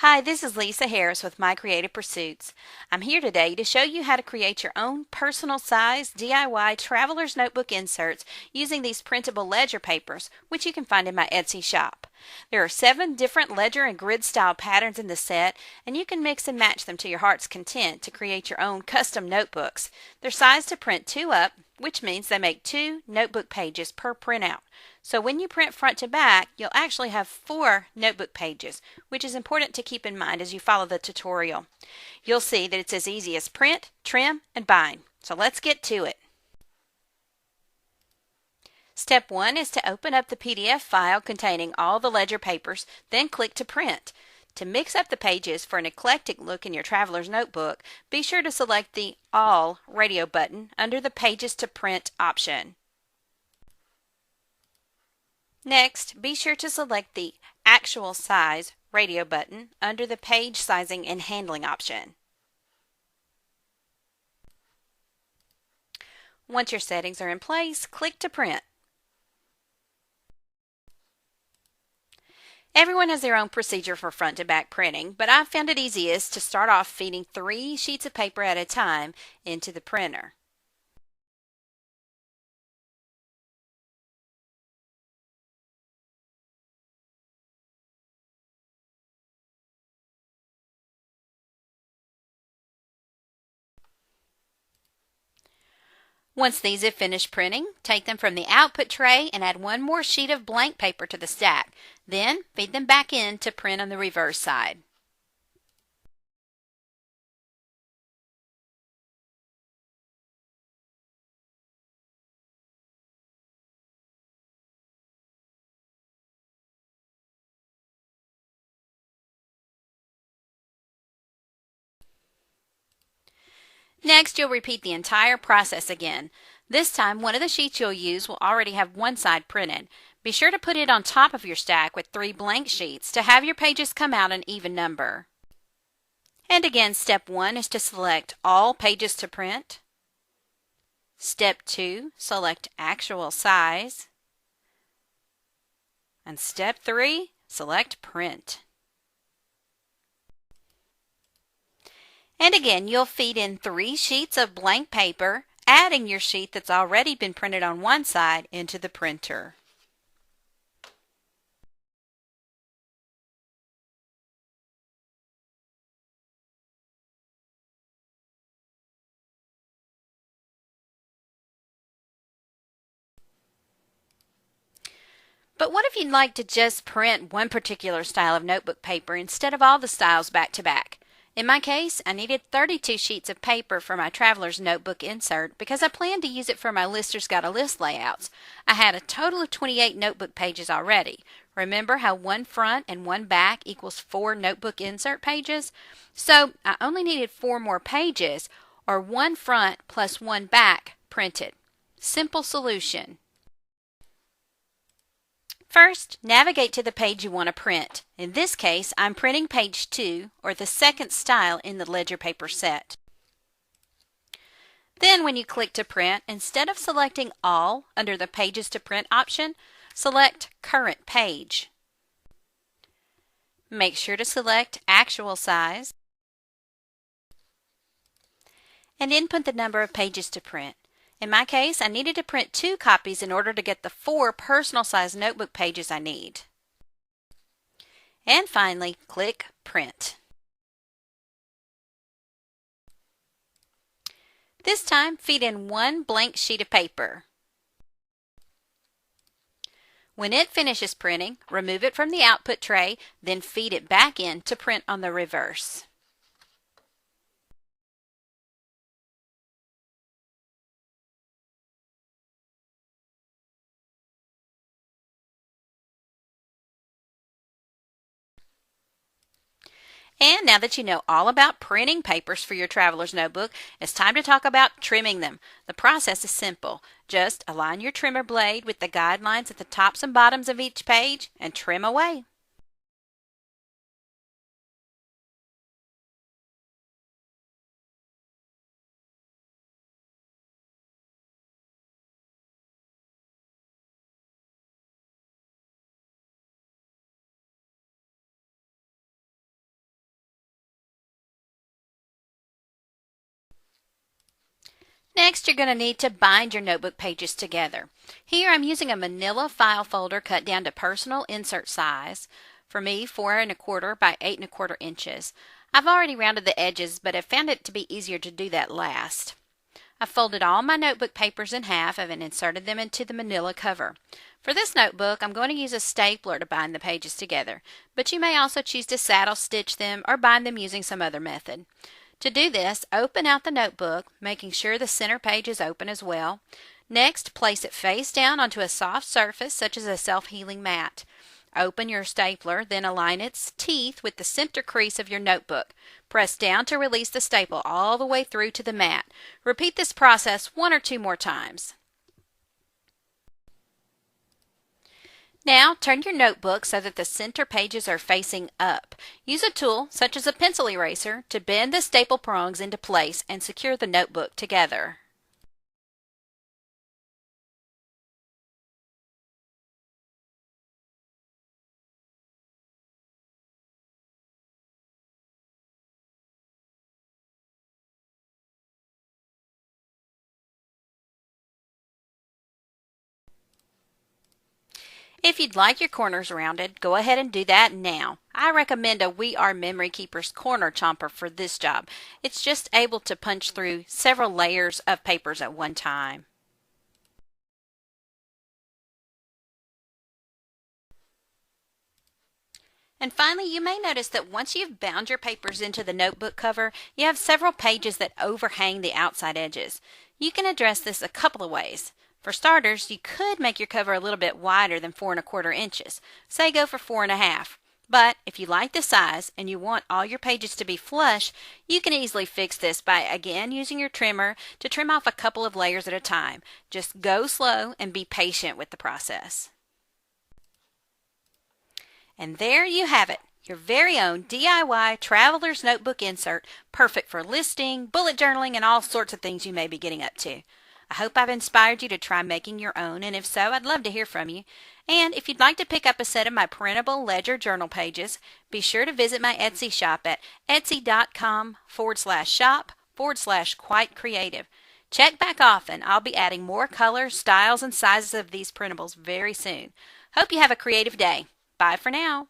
Hi, this is Lisa Harris with My Creative Pursuits. I'm here today to show you how to create your own personal size DIY traveler's notebook inserts using these printable ledger papers, which you can find in my Etsy shop. There are 7 different ledger and grid style patterns in the set, and you can mix and match them to your heart's content to create your own custom notebooks. They're sized to print 2 up, which means they make 2 notebook pages per printout. So when you print front to back, you'll actually have 4 notebook pages, which is important to keep in mind as you follow the tutorial. You'll see that it's as easy as print, trim, and bind. So let's get to it. Step 1 is to open up the PDF file containing all the ledger papers, then click to print. To mix up the pages for an eclectic look in your traveler's notebook, be sure to select the All radio button under the Pages to Print option. Next, be sure to select the Actual Size radio button under the Page Sizing and Handling option. Once your settings are in place, click to print. Everyone has their own procedure for front to back printing, but I've found it easiest to start off feeding 3 sheets of paper at a time into the printer. Once these have finished printing, take them from the output tray and add 1 more sheet of blank paper to the stack. Then feed them back in to print on the reverse side. Next, you'll repeat the entire process again. This time, one of the sheets you'll use will already have one side printed. Be sure to put it on top of your stack with 3 blank sheets to have your pages come out an even number. And again, step 1 is to select all pages to print. Step 2, select actual size. And step 3, select print. And again, you'll feed in 3 sheets of blank paper, adding your sheet that's already been printed on one side into the printer. But what if you'd like to just print one particular style of notebook paper instead of all the styles back to back? In my case, I needed 32 sheets of paper for my traveler's notebook insert because I planned to use it for my Lister's Got a List layouts. I had a total of 28 notebook pages already. Remember how 1 front and 1 back equals 4 notebook insert pages? So I only needed 4 more pages, or 1 front plus 1 back printed. Simple solution. First, navigate to the page you want to print. In this case, I'm printing page 2, or the second style in the ledger paper set. Then when you click to print, instead of selecting All under the Pages to Print option, select Current Page. Make sure to select Actual Size and input the number of pages to print. In my case, I needed to print 2 copies in order to get the 4 personal size notebook pages I need. And finally, click Print. This time, feed in 1 blank sheet of paper. When it finishes printing, remove it from the output tray, then feed it back in to print on the reverse. And now that you know all about printing papers for your traveler's notebook, it's time to talk about trimming them. The process is simple. Just align your trimmer blade with the guidelines at the tops and bottoms of each page and trim away. Next, you're going to need to bind your notebook pages together. Here I'm using a manila file folder cut down to personal insert size. For me, 4¼ by 8¼ inches. I've already rounded the edges, but have found it to be easier to do that last. I've folded all my notebook papers in half and inserted them into the manila cover. For this notebook, I'm going to use a stapler to bind the pages together, but you may also choose to saddle stitch them or bind them using some other method. To do this, open out the notebook, making sure the center page is open as well. Next, place it face down onto a soft surface such as a self-healing mat. Open your stapler, then align its teeth with the center crease of your notebook. Press down to release the staple all the way through to the mat. Repeat this process 1 or 2 more times. Now, turn your notebook so that the center pages are facing up. Use a tool, such as a pencil eraser, to bend the staple prongs into place and secure the notebook together. If you'd like your corners rounded, go ahead and do that now. I recommend a We Are Memory Keepers corner chomper for this job. It's just able to punch through several layers of papers at one time. And finally, you may notice that once you've bound your papers into the notebook cover, you have several pages that overhang the outside edges. You can address this a couple of ways. For starters, you could make your cover a little bit wider than 4¼ inches. Say go for 4½. But if you like the size and you want all your pages to be flush, you can easily fix this by again using your trimmer to trim off a couple of layers at a time. Just go slow and be patient with the process. And there you have it, your very own DIY Traveler's Notebook insert, perfect for listing, bullet journaling, and all sorts of things you may be getting up to. I hope I've inspired you to try making your own, and if so, I'd love to hear from you. And if you'd like to pick up a set of my printable ledger journal pages, be sure to visit my Etsy shop at etsy.com/shop/quitecreative. Check back often. I'll be adding more colors, styles, and sizes of these printables very soon. Hope you have a creative day. Bye for now.